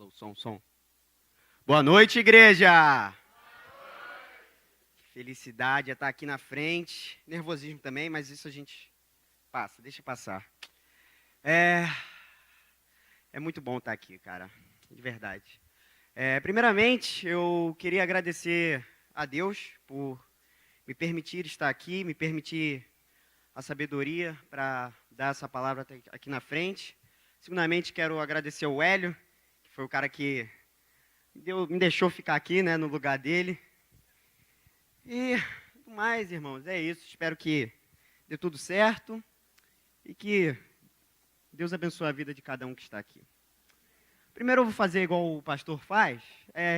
Alô, som. Boa noite, igreja! Felicidade é estar aqui na frente. Nervosismo também, mas isso a gente passa, deixa passar. É muito bom estar aqui, cara, de verdade. Primeiramente, eu queria agradecer a Deus por me permitir estar aqui, me permitir a sabedoria para dar essa palavra aqui na frente. Segundamente, quero agradecer ao Hélio, que foi o cara que me deixou ficar aqui, né, no lugar dele. E tudo mais, irmãos, é isso. Espero que dê tudo certo e que Deus abençoe a vida de cada um que está aqui. Primeiro eu vou fazer igual o pastor faz.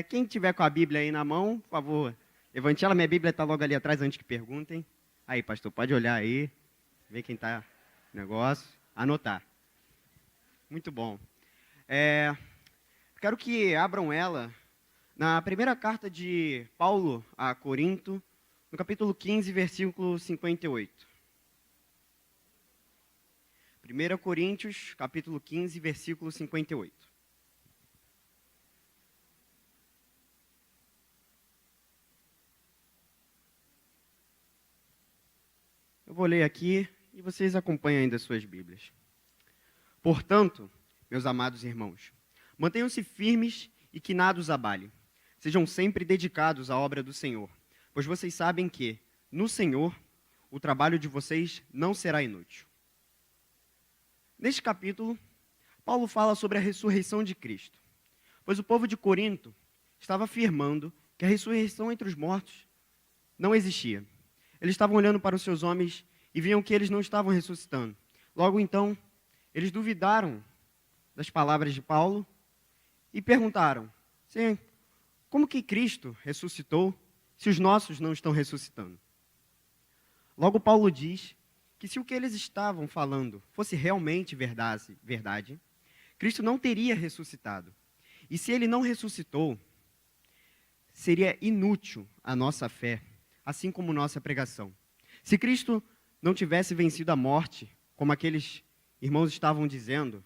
Quem tiver com a Bíblia aí na mão, por favor, levante ela. Minha Bíblia está logo ali atrás, antes que perguntem. Aí, pastor, pode olhar aí, ver quem está no negócio, anotar. Muito bom. Quero que abram ela na primeira carta de Paulo a Corinto, no capítulo 15, versículo 58. 1 Coríntios, capítulo 15, versículo 58. Eu vou ler aqui e vocês acompanham ainda as suas Bíblias. Portanto, meus amados irmãos, mantenham-se firmes e que nada os abale. Sejam sempre dedicados à obra do Senhor, pois vocês sabem que, no Senhor, o trabalho de vocês não será inútil. Neste capítulo, Paulo fala sobre a ressurreição de Cristo, pois o povo de Corinto estava afirmando que a ressurreição entre os mortos não existia. Eles estavam olhando para os seus homens e viam que eles não estavam ressuscitando. Logo então, eles duvidaram das palavras de Paulo e perguntaram: Sim, como que Cristo ressuscitou se os nossos não estão ressuscitando? Logo Paulo diz que se o que eles estavam falando fosse realmente verdade, Cristo não teria ressuscitado. E se ele não ressuscitou, seria inútil a nossa fé, assim como nossa pregação. Se Cristo não tivesse vencido a morte, como aqueles irmãos estavam dizendo,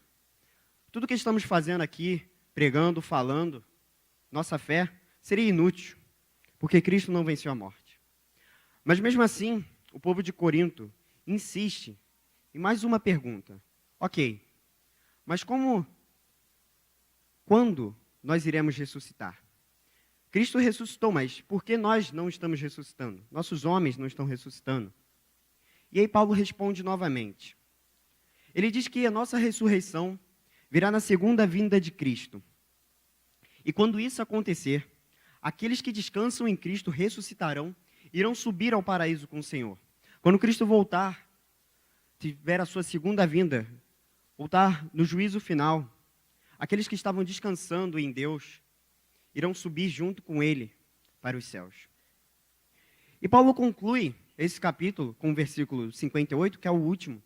tudo que estamos fazendo aqui, pregando, falando, nossa fé seria inútil, porque Cristo não venceu a morte. Mas mesmo assim, o povo de Corinto insiste em mais uma pergunta. Ok, mas quando nós iremos ressuscitar? Cristo ressuscitou, mas por que nós não estamos ressuscitando? Nossos homens não estão ressuscitando. E aí Paulo responde novamente. Ele diz que a nossa ressurreição virá na segunda vinda de Cristo. E quando isso acontecer, aqueles que descansam em Cristo ressuscitarão, irão subir ao paraíso com o Senhor. Quando Cristo voltar, tiver a sua segunda vinda, voltar no juízo final, aqueles que estavam descansando em Deus irão subir junto com Ele para os céus. E Paulo conclui esse capítulo com o versículo 58, que é o último,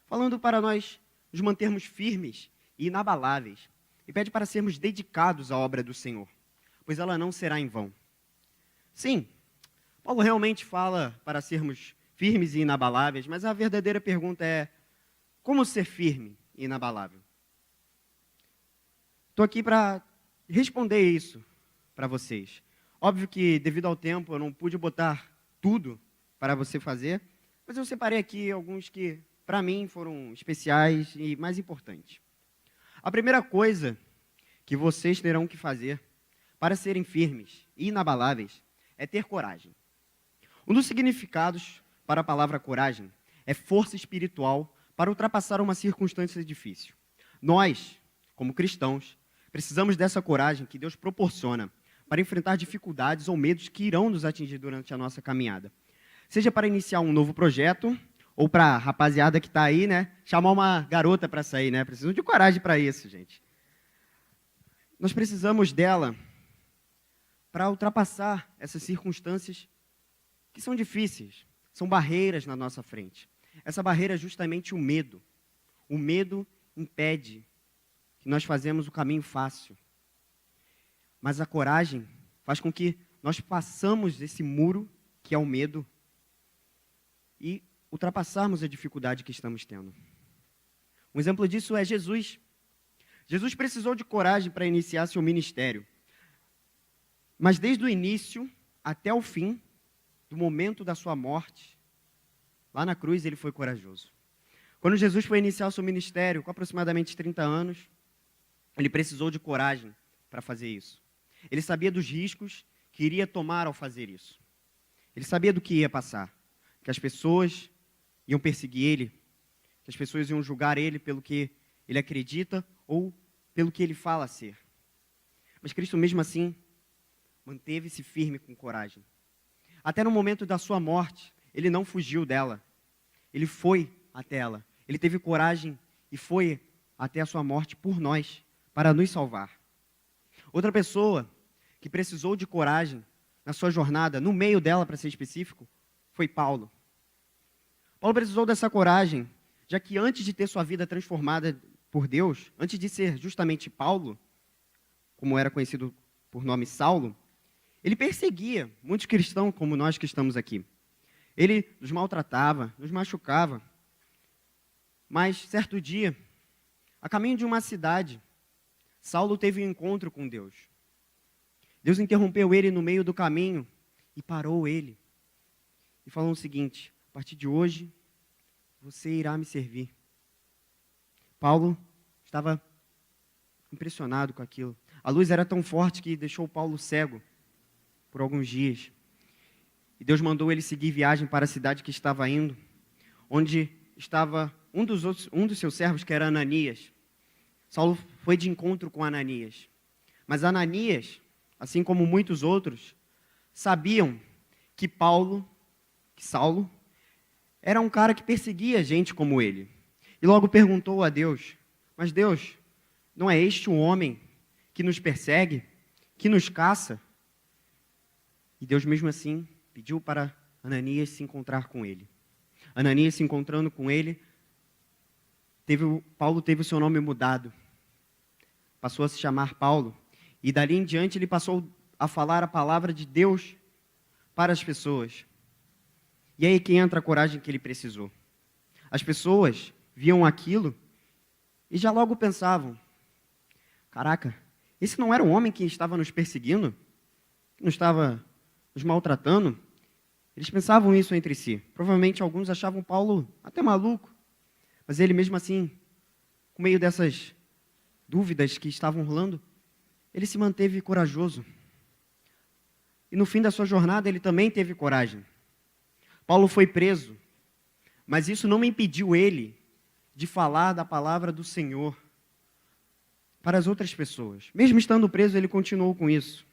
falando para nós nos mantermos firmes e inabaláveis, e pede para sermos dedicados à obra do Senhor, pois ela não será em vão. Sim, Paulo realmente fala para sermos firmes e inabaláveis, mas a verdadeira pergunta é: como ser firme e inabalável? Estou aqui para responder isso para vocês. Óbvio que, devido ao tempo, eu não pude botar tudo para você fazer, mas eu separei aqui alguns que, para mim, foram especiais e mais importantes. A primeira coisa que vocês terão que fazer para serem firmes e inabaláveis é ter coragem. Um dos significados para a palavra coragem é força espiritual para ultrapassar uma circunstância difícil. Nós, como cristãos, precisamos dessa coragem que Deus proporciona para enfrentar dificuldades ou medos que irão nos atingir durante a nossa caminhada. Seja para iniciar um novo projeto, ou para a rapaziada que está aí, né, chamar uma garota para sair, né? Precisamos de coragem para isso, gente. Nós precisamos dela para ultrapassar essas circunstâncias que são difíceis, são barreiras na nossa frente. Essa barreira é justamente o medo. O medo impede que nós fazemos o caminho fácil. Mas a coragem faz com que nós passamos esse muro, que é o medo, e ultrapassarmos a dificuldade que estamos tendo. Um exemplo disso é Jesus. Jesus precisou de coragem para iniciar seu ministério. Mas desde o início até o fim, do momento da sua morte, lá na cruz ele foi corajoso. Quando Jesus foi iniciar o seu ministério, com aproximadamente 30 anos, ele precisou de coragem para fazer isso. Ele sabia dos riscos que iria tomar ao fazer isso. Ele sabia do que ia passar, que as pessoas iam perseguir ele, que as pessoas iam julgar ele pelo que ele acredita ou pelo que ele fala ser. Mas Cristo, mesmo assim, manteve-se firme com coragem. Até no momento da sua morte, ele não fugiu dela. Ele foi até ela. Ele teve coragem e foi até a sua morte por nós, para nos salvar. Outra pessoa que precisou de coragem na sua jornada, no meio dela, para ser específico, foi Paulo. Paulo precisou dessa coragem, já que antes de ter sua vida transformada por Deus, antes de ser justamente Paulo, como era conhecido por nome Saulo, ele perseguia muitos cristãos como nós que estamos aqui. Ele nos maltratava, nos machucava. Mas, certo dia, a caminho de uma cidade, Saulo teve um encontro com Deus. Deus interrompeu ele no meio do caminho e parou ele. E falou o seguinte: a partir de hoje, você irá me servir. Paulo estava impressionado com aquilo. A luz era tão forte que deixou Paulo cego por alguns dias. E Deus mandou ele seguir viagem para a cidade que estava indo, onde estava um dos seus servos, que era Ananias. Saulo foi de encontro com Ananias. Mas Ananias, assim como muitos outros, sabiam que Saulo, era um cara que perseguia gente como ele. E logo perguntou a Deus: mas Deus, não é este o homem que nos persegue, que nos caça? E Deus mesmo assim pediu para Ananias se encontrar com ele. Ananias se encontrando com ele, Paulo teve o seu nome mudado. Passou a se chamar Paulo. E dali em diante ele passou a falar a palavra de Deus para as pessoas. E aí que entra a coragem que ele precisou. As pessoas viam aquilo e já logo pensavam: caraca, esse não era o homem que estava nos perseguindo? Que não estava nos maltratando? Eles pensavam isso entre si. Provavelmente alguns achavam Paulo até maluco. Mas ele mesmo assim, com meio dessas dúvidas que estavam rolando, ele se manteve corajoso. E no fim da sua jornada ele também teve coragem. Paulo foi preso, mas isso não impediu ele de falar da palavra do Senhor para as outras pessoas. Mesmo estando preso, ele continuou com isso.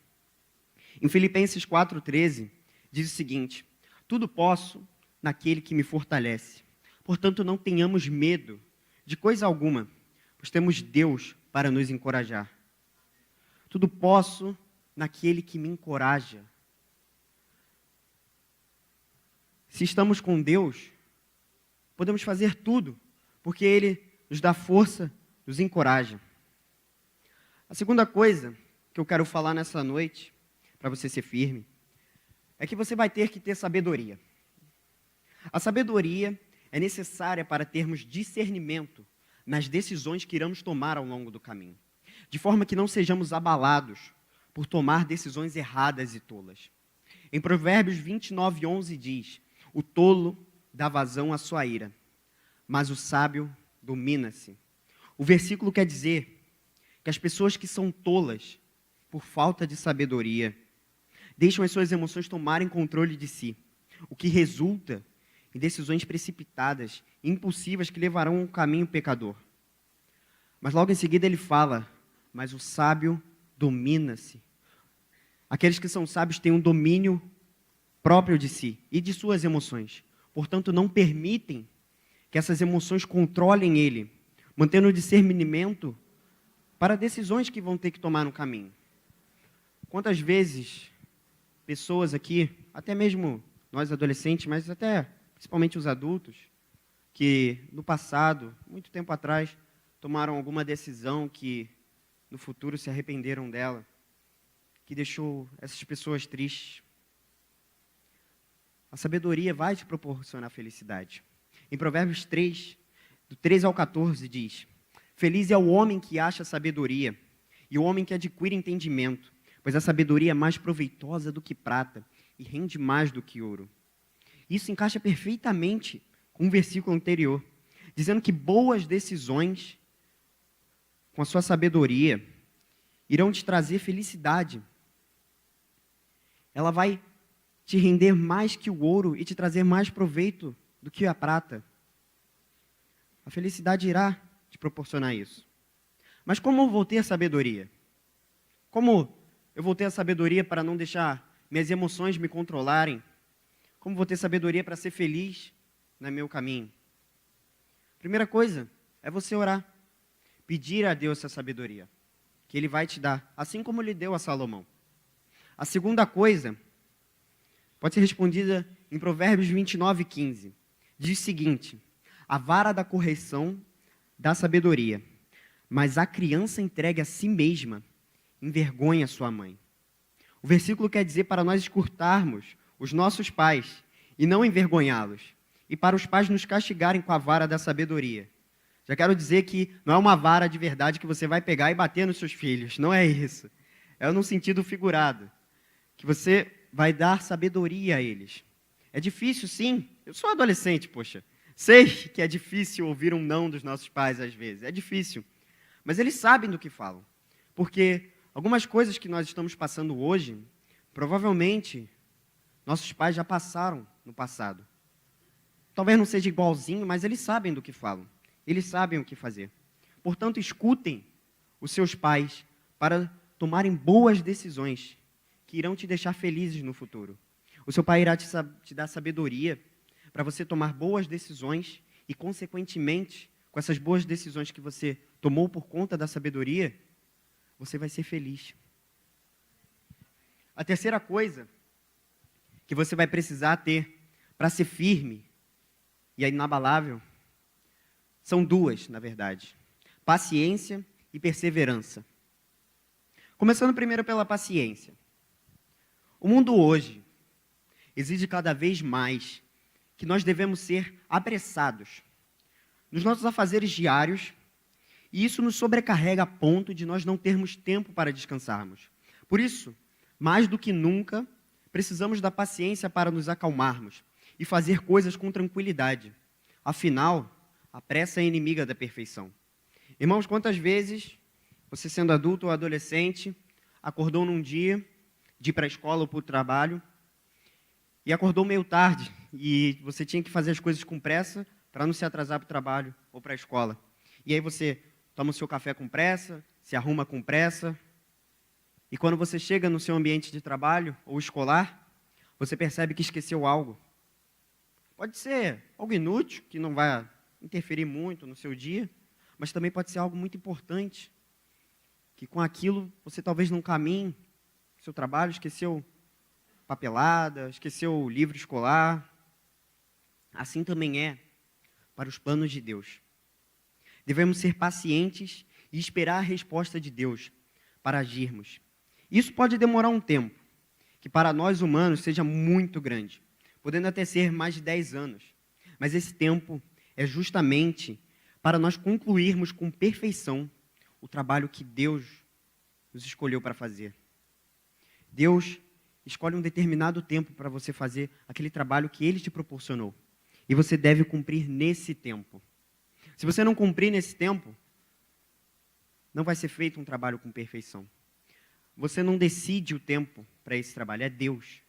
Em Filipenses 4,13, diz o seguinte: tudo posso naquele que me fortalece. Portanto, não tenhamos medo de coisa alguma, pois temos Deus para nos encorajar. Tudo posso naquele que me encoraja. Se estamos com Deus, podemos fazer tudo, porque Ele nos dá força, nos encoraja. A segunda coisa que eu quero falar nessa noite, para você ser firme, é que você vai ter que ter sabedoria. A sabedoria é necessária para termos discernimento nas decisões que iremos tomar ao longo do caminho, de forma que não sejamos abalados por tomar decisões erradas e tolas. Em Provérbios 29:11 diz: o tolo dá vazão à sua ira, mas o sábio domina-se. O versículo quer dizer que as pessoas que são tolas, por falta de sabedoria, deixam as suas emoções tomarem controle de si, o que resulta em decisões precipitadas e impulsivas que levarão a um caminho pecador. Mas logo em seguida ele fala: mas o sábio domina-se. Aqueles que são sábios têm um domínio próprio de si e de suas emoções. Portanto, não permitem que essas emoções controlem ele, mantendo o discernimento para decisões que vão ter que tomar no caminho. Quantas vezes pessoas aqui, até mesmo nós adolescentes, mas até principalmente os adultos, que no passado, muito tempo atrás, tomaram alguma decisão que no futuro se arrependeram dela, que deixou essas pessoas tristes. A sabedoria vai te proporcionar felicidade. Em Provérbios 3, do 13 ao 14, diz: Feliz é o homem que acha sabedoria e o homem que adquire entendimento, pois a sabedoria é mais proveitosa do que prata e rende mais do que ouro. Isso encaixa perfeitamente com o versículo anterior, dizendo que boas decisões, com a sua sabedoria, irão te trazer felicidade. Ela vai te render mais que o ouro e te trazer mais proveito do que a prata. A felicidade irá te proporcionar isso. Mas como eu vou ter sabedoria? Como eu vou ter a sabedoria para não deixar minhas emoções me controlarem? Como vou ter sabedoria para ser feliz no meu caminho? Primeira coisa é você orar. Pedir a Deus essa sabedoria, que Ele vai te dar, assim como Ele deu a Salomão. A segunda coisa pode ser respondida em Provérbios 29:15. Diz o seguinte: a vara da correção dá sabedoria, mas a criança entregue a si mesma envergonha sua mãe. O versículo quer dizer para nós escutarmos os nossos pais e não envergonhá-los, e para os pais nos castigarem com a vara da sabedoria. Já quero dizer que não é uma vara de verdade que você vai pegar e bater nos seus filhos, não é isso. É no sentido figurado, que você vai dar sabedoria a eles. É difícil, sim. Eu sou adolescente, poxa. Sei que é difícil ouvir um não dos nossos pais às vezes, é difícil. Mas eles sabem do que falam. Porque algumas coisas que nós estamos passando hoje, provavelmente, nossos pais já passaram no passado. Talvez não seja igualzinho, mas eles sabem do que falam. Eles sabem o que fazer. Portanto, escutem os seus pais para tomarem boas decisões que irão te deixar felizes no futuro. O seu pai irá te dar sabedoria para você tomar boas decisões e, consequentemente, com essas boas decisões que você tomou por conta da sabedoria, você vai ser feliz. A terceira coisa que você vai precisar ter para ser firme e inabalável são duas, na verdade: paciência e perseverança. Começando primeiro pela paciência. O mundo hoje exige cada vez mais que nós devemos ser apressados nos nossos afazeres diários, e isso nos sobrecarrega a ponto de nós não termos tempo para descansarmos. Por isso, mais do que nunca, precisamos da paciência para nos acalmarmos e fazer coisas com tranquilidade. Afinal, a pressa é inimiga da perfeição. Irmãos, quantas vezes você, sendo adulto ou adolescente, acordou num dia de ir para a escola ou para o trabalho e acordou meio tarde e você tinha que fazer as coisas com pressa para não se atrasar para o trabalho ou para a escola. E aí você toma o seu café com pressa, se arruma com pressa, e quando você chega no seu ambiente de trabalho ou escolar, você percebe que esqueceu algo. Pode ser algo inútil, que não vai interferir muito no seu dia, mas também pode ser algo muito importante, que com aquilo você talvez não caminhe no seu trabalho, esqueceu papelada, esqueceu o livro escolar. Assim também é para os planos de Deus. Devemos ser pacientes e esperar a resposta de Deus para agirmos. Isso pode demorar um tempo, que para nós humanos seja muito grande, podendo até ser mais de 10 anos. Mas esse tempo é justamente para nós concluirmos com perfeição o trabalho que Deus nos escolheu para fazer. Deus escolhe um determinado tempo para você fazer aquele trabalho que Ele te proporcionou. E você deve cumprir nesse tempo. Se você não cumprir nesse tempo, não vai ser feito um trabalho com perfeição. Você não decide o tempo para esse trabalho, é Deus.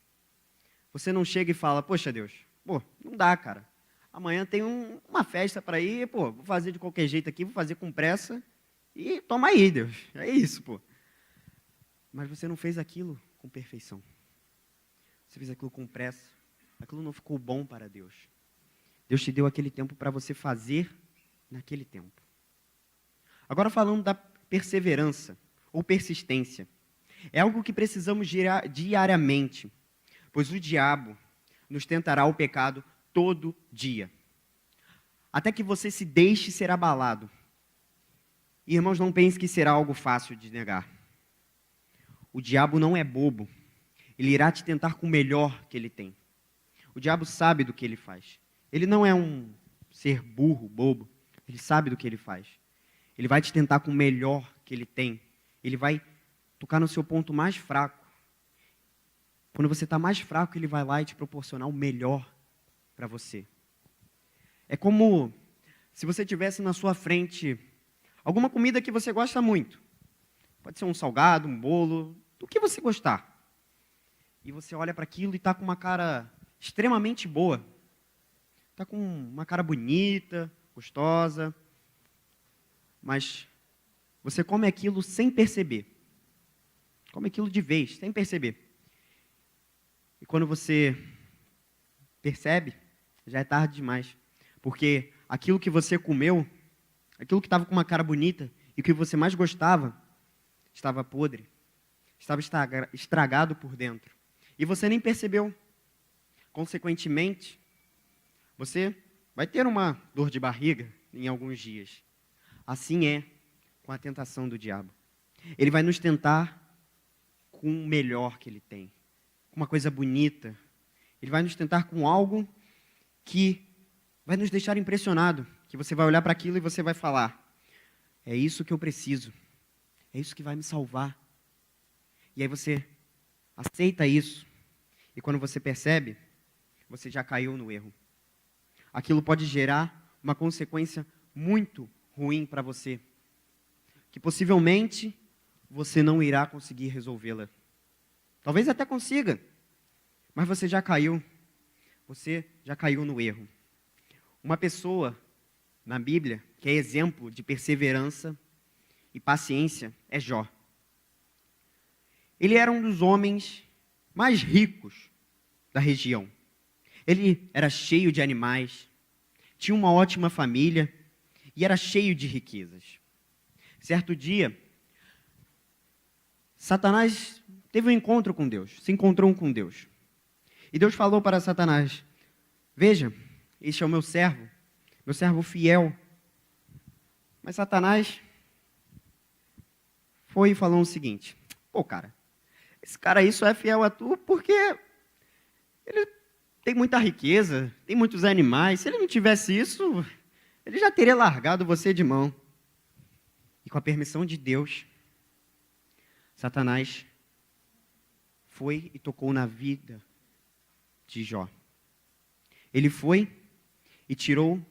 Você não chega e fala: poxa Deus, não dá, cara. Amanhã tem uma festa para ir, vou fazer de qualquer jeito aqui, vou fazer com pressa e toma aí, Deus. É isso, Mas você não fez aquilo com perfeição. Você fez aquilo com pressa. Aquilo não ficou bom para Deus. Deus te deu aquele tempo para você fazer naquele tempo. Agora falando da perseverança ou persistência. É algo que precisamos diariamente, pois o diabo nos tentará o pecado todo dia, até que você se deixe ser abalado. E, irmãos, não pense que será algo fácil de negar. O diabo não é bobo. Ele irá te tentar com o melhor que ele tem. O diabo sabe do que ele faz. Ele não é um ser burro, bobo. Ele sabe do que ele faz. Ele vai te tentar com o melhor que ele tem. Ele vai tocar no seu ponto mais fraco. Quando você está mais fraco, ele vai lá e te proporcionar o melhor para você. É como se você tivesse na sua frente alguma comida que você gosta muito. Pode ser um salgado, um bolo, do que você gostar. E você olha para aquilo e está com uma cara extremamente boa. Está com uma cara bonita, gostosa. Mas você come aquilo sem perceber. Come aquilo de vez, sem perceber. E quando você percebe, já é tarde demais. Porque aquilo que você comeu, aquilo que estava com uma cara bonita e o que você mais gostava, estava podre, estava estragado por dentro. E você nem percebeu. Consequentemente, você vai ter uma dor de barriga em alguns dias. Assim é com a tentação do diabo. Ele vai nos tentar com o melhor que ele tem, com uma coisa bonita. Ele vai nos tentar com algo que vai nos deixar impressionado, que você vai olhar para aquilo e você vai falar: é isso que eu preciso, é isso que vai me salvar. E aí você aceita isso, e quando você percebe, você já caiu no erro. Aquilo pode gerar uma consequência muito ruim para você, que possivelmente você não irá conseguir resolvê-la. Talvez até consiga, mas você já caiu no erro. Uma pessoa na Bíblia que é exemplo de perseverança e paciência é Jó. Ele era um dos homens mais ricos da região. Ele era cheio de animais, tinha uma ótima família e era cheio de riquezas. Certo dia, Satanás teve um encontro com Deus, se encontrou com Deus. E Deus falou para Satanás: veja, este é o meu servo fiel. Mas Satanás foi e falou o seguinte: pô, cara, esse cara aí só é fiel a tu porque ele tem muita riqueza, tem muitos animais. Se ele não tivesse isso, ele já teria largado você de mão. E com a permissão de Deus, Satanás foi e tocou na vida de Jó. Ele foi e tirou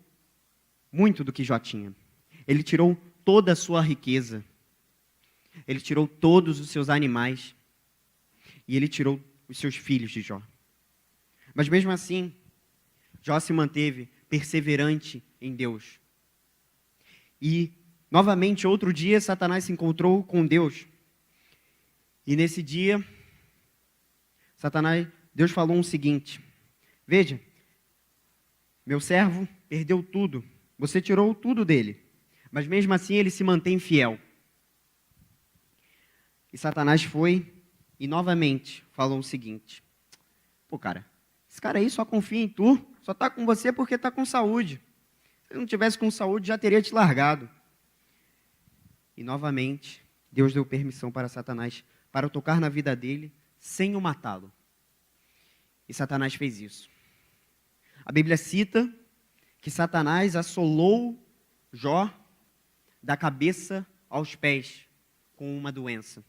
muito do que Jó tinha. Ele tirou toda a sua riqueza. Ele tirou todos os seus animais. E ele tirou os seus filhos de Jó. Mas mesmo assim, Jó se manteve perseverante em Deus. E, novamente, outro dia, Satanás se encontrou com Deus. E nesse dia, Deus falou o seguinte: veja, meu servo perdeu tudo, você tirou tudo dele, mas mesmo assim ele se mantém fiel. E Satanás foi e novamente falou o seguinte: pô, cara, esse cara aí só confia em tu, só está com você porque está com saúde. Se ele não tivesse com saúde, já teria te largado. E novamente, Deus deu permissão para Satanás para tocar na vida dele sem o matá-lo. E Satanás fez isso. A Bíblia cita que Satanás assolou Jó da cabeça aos pés com uma doença.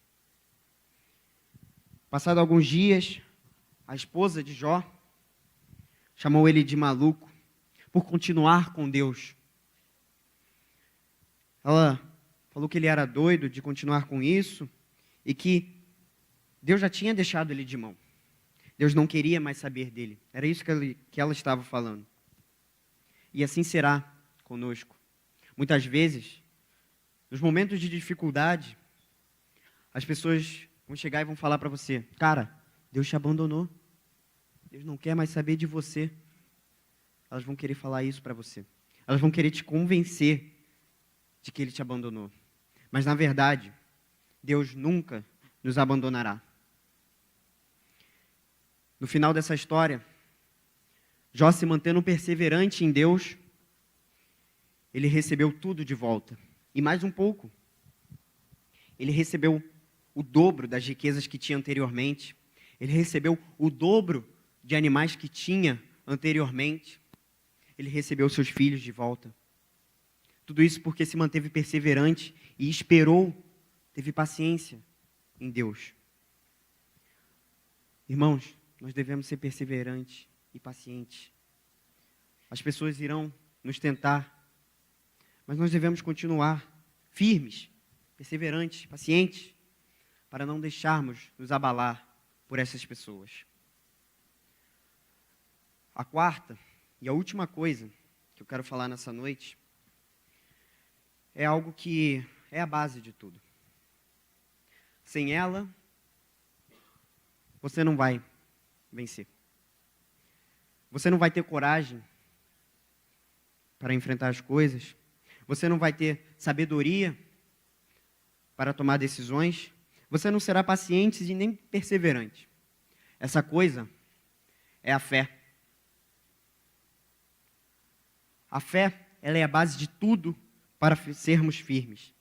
Passado alguns dias, a esposa de Jó chamou ele de maluco por continuar com Deus. Ela falou que ele era doido de continuar com isso e que Deus já tinha deixado ele de mão. Deus não queria mais saber dele. Era isso que ela estava falando. E assim será conosco. Muitas vezes, nos momentos de dificuldade, as pessoas vão chegar e vão falar para você: cara, Deus te abandonou. Deus não quer mais saber de você. Elas vão querer falar isso para você. Elas vão querer te convencer de que Ele te abandonou. Mas, na verdade, Deus nunca nos abandonará. No final dessa história, Jó, se mantendo perseverante em Deus, ele recebeu tudo de volta. E mais um pouco. Ele recebeu o dobro das riquezas que tinha anteriormente. Ele recebeu o dobro de animais que tinha anteriormente. Ele recebeu seus filhos de volta. Tudo isso porque se manteve perseverante e esperou, teve paciência em Deus. Irmãos, nós devemos ser perseverantes e pacientes. As pessoas irão nos tentar, mas nós devemos continuar firmes, perseverantes, pacientes, para não deixarmos nos abalar por essas pessoas. A quarta e a última coisa que eu quero falar nessa noite é algo que é a base de tudo. Sem ela, você não vai vencer. Você não vai ter coragem para enfrentar as coisas. Você não vai ter sabedoria para tomar decisões. Você não será paciente e nem perseverante. Essa coisa é a fé. A fé, ela é a base de tudo para sermos firmes,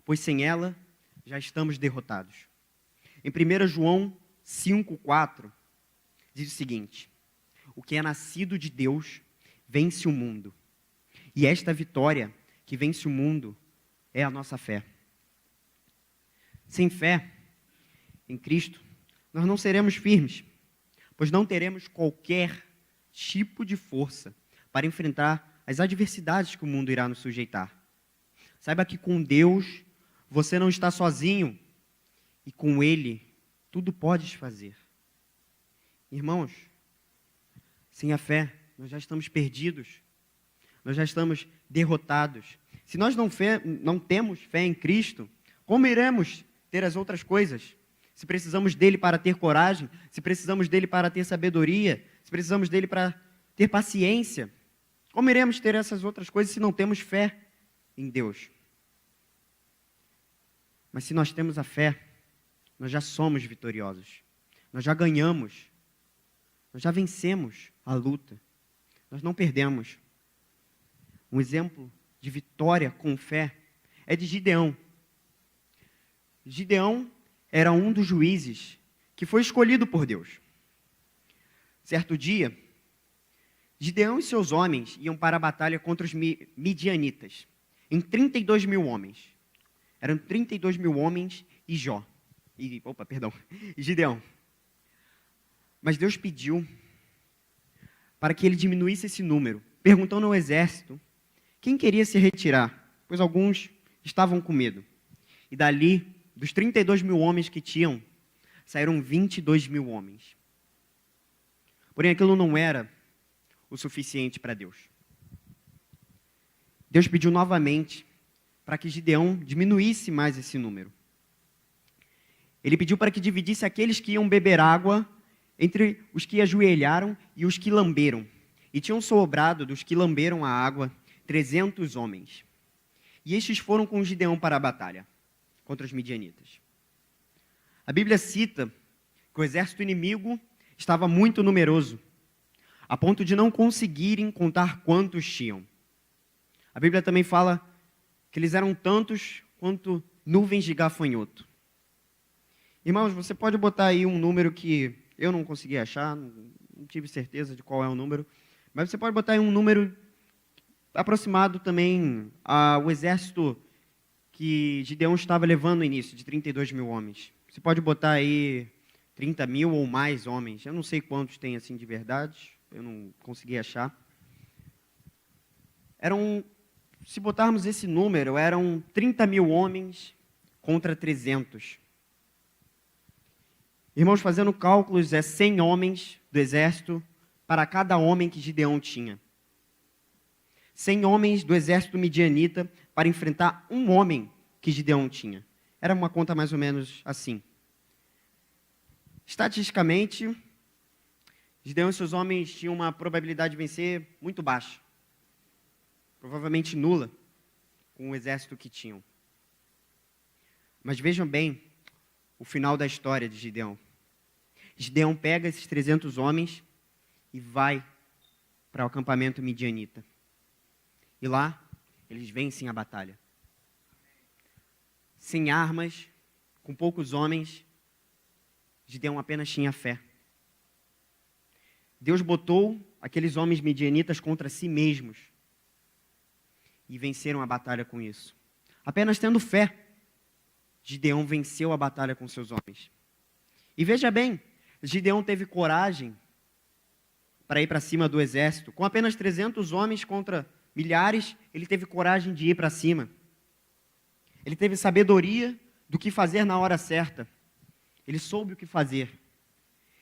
pois sem ela já estamos derrotados. Em 1 João 5,4, diz o seguinte: o que é nascido de Deus vence o mundo, e esta vitória que vence o mundo é a nossa fé. Sem fé em Cristo, nós não seremos firmes, pois não teremos qualquer tipo de força para enfrentar as adversidades que o mundo irá nos sujeitar. Saiba que com Deus você não está sozinho e com Ele tudo podes fazer. Irmãos, sem a fé nós já estamos perdidos, nós já estamos derrotados. Se nós não temos fé em Cristo, como iremos ter as outras coisas? Se precisamos dele para ter coragem, se precisamos dele para ter sabedoria, se precisamos dele para ter paciência, como iremos ter essas outras coisas se não temos fé em Deus? Mas se nós temos a fé, nós já somos vitoriosos. Nós já ganhamos. Nós já vencemos a luta. Nós não perdemos. Um exemplo de vitória com fé é de Gideão. Gideão era um dos juízes que foi escolhido por Deus. Certo dia, Gideão e seus homens iam para a batalha contra os midianitas, em 32 mil homens. Eram 32 mil homens e Gideão. Mas Deus pediu para que ele diminuísse esse número, perguntando ao exército quem queria se retirar, pois alguns estavam com medo. E dali, dos 32 mil homens que tinham, saíram 22 mil homens. Porém, aquilo não era o suficiente para Deus. Deus pediu novamente para que Gideão diminuísse mais esse número. Ele pediu para que dividisse aqueles que iam beber água entre os que ajoelharam e os que lamberam. E tinham sobrado dos que lamberam a água 300 homens. E estes foram com Gideão para a batalha contra os midianitas. A Bíblia cita que o exército inimigo estava muito numeroso, a ponto de não conseguirem contar quantos tinham. A Bíblia também fala que eles eram tantos quanto nuvens de gafanhoto. Irmãos, você pode botar aí um número que eu não consegui achar, não tive certeza de qual é o número, mas você pode botar aí um número aproximado também ao exército que Gideão estava levando no início, de 32 mil homens. Você pode botar aí 30 mil ou mais homens. Eu não sei quantos tem assim de verdade, eu não consegui achar. Se botarmos esse número, eram 30 mil homens contra 300. Irmãos, fazendo cálculos, 100 homens do exército para cada homem que Gideão tinha. 100 homens do exército midianita para enfrentar um homem que Gideão tinha. Era uma conta mais ou menos assim. Estatisticamente, Gideão e seus homens tinham uma probabilidade de vencer muito baixa. Provavelmente nula, com o exército que tinham. Mas vejam bem o final da história de Gideão. Gideão pega esses 300 homens e vai para o acampamento midianita. E lá, eles vencem a batalha. Sem armas, com poucos homens, Gideão apenas tinha fé. Deus botou aqueles homens midianitas contra si mesmos. e venceram a batalha com isso. Apenas tendo fé, Gideão venceu a batalha com seus homens. E veja bem, Gideão teve coragem para ir para cima do exército. Com apenas 300 homens contra milhares, ele teve coragem de ir para cima. Ele teve sabedoria do que fazer na hora certa. Ele soube o que fazer.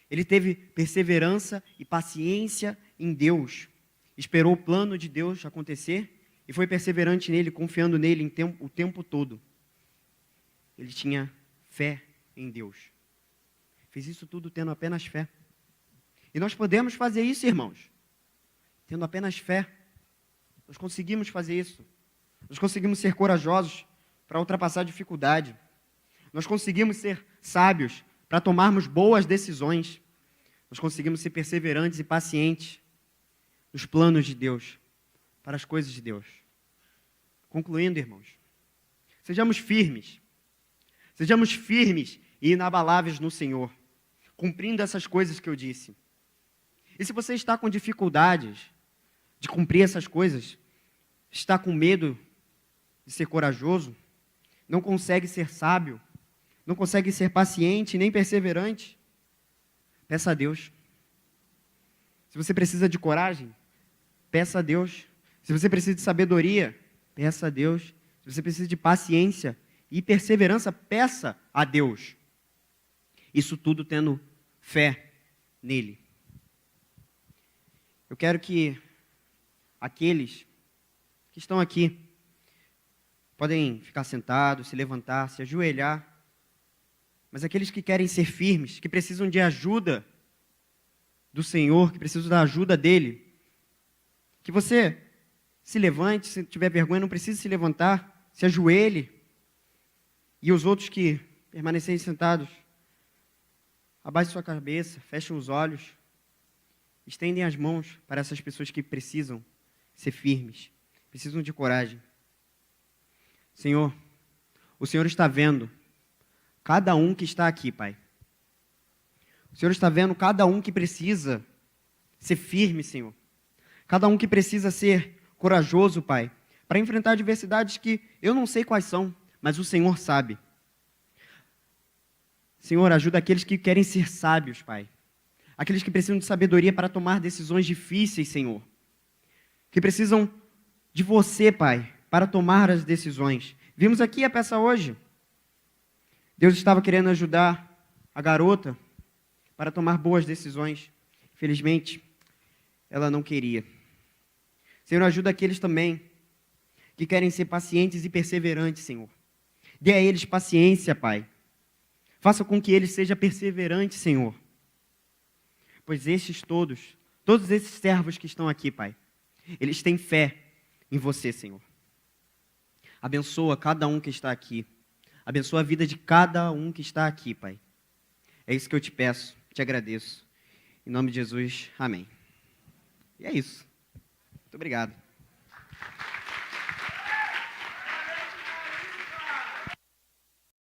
Ele teve perseverança e paciência em Deus. Esperou o plano de Deus acontecer e foi perseverante nele, confiando nele o tempo todo. Ele tinha fé em Deus. Fez isso tudo tendo apenas fé. E nós podemos fazer isso, irmãos. Tendo apenas fé. Nós conseguimos fazer isso. Nós conseguimos ser corajosos para ultrapassar a dificuldade. Nós conseguimos ser sábios para tomarmos boas decisões. Nós conseguimos ser perseverantes e pacientes nos planos de Deus, para as coisas de Deus. Concluindo, irmãos, sejamos firmes. Sejamos firmes e inabaláveis no Senhor, cumprindo essas coisas que eu disse. E se você está com dificuldades de cumprir essas coisas, está com medo de ser corajoso, não consegue ser sábio, não consegue ser paciente nem perseverante, peça a Deus. Se você precisa de coragem, peça a Deus. Se você precisa de sabedoria, peça a Deus. Se você precisa de paciência e perseverança, peça a Deus. Isso tudo tendo fé nele. Eu quero que aqueles que estão aqui podem ficar sentados, se levantar, se ajoelhar, mas aqueles que querem ser firmes, que precisam de ajuda do Senhor, que precisam da ajuda dele, que você se levante, se tiver vergonha, não precisa se levantar, se ajoelhe, e os outros que permanecerem sentados, abaixe sua cabeça, fechem os olhos, estendem as mãos para essas pessoas que precisam ser firmes, precisam de coragem. Senhor, o Senhor está vendo cada um que está aqui, Pai. O Senhor está vendo cada um que precisa ser firme, Senhor. Cada um que precisa ser corajoso, Pai, para enfrentar adversidades que eu não sei quais são, mas o Senhor sabe. Senhor, ajuda aqueles que querem ser sábios, Pai. Aqueles que precisam de sabedoria para tomar decisões difíceis, Senhor. Que precisam de você, Pai, para tomar as decisões. Vimos aqui a peça hoje. Deus estava querendo ajudar a garota para tomar boas decisões. Infelizmente, ela não queria. Senhor, ajuda aqueles também que querem ser pacientes e perseverantes, Senhor. Dê a eles paciência, Pai. Faça com que eles sejam perseverantes, Senhor. Pois todos esses servos que estão aqui, Pai, eles têm fé em você, Senhor. Abençoa cada um que está aqui. Abençoa a vida de cada um que está aqui, Pai. É isso que eu te peço, te agradeço. Em nome de Jesus, amém. E é isso. Muito obrigado.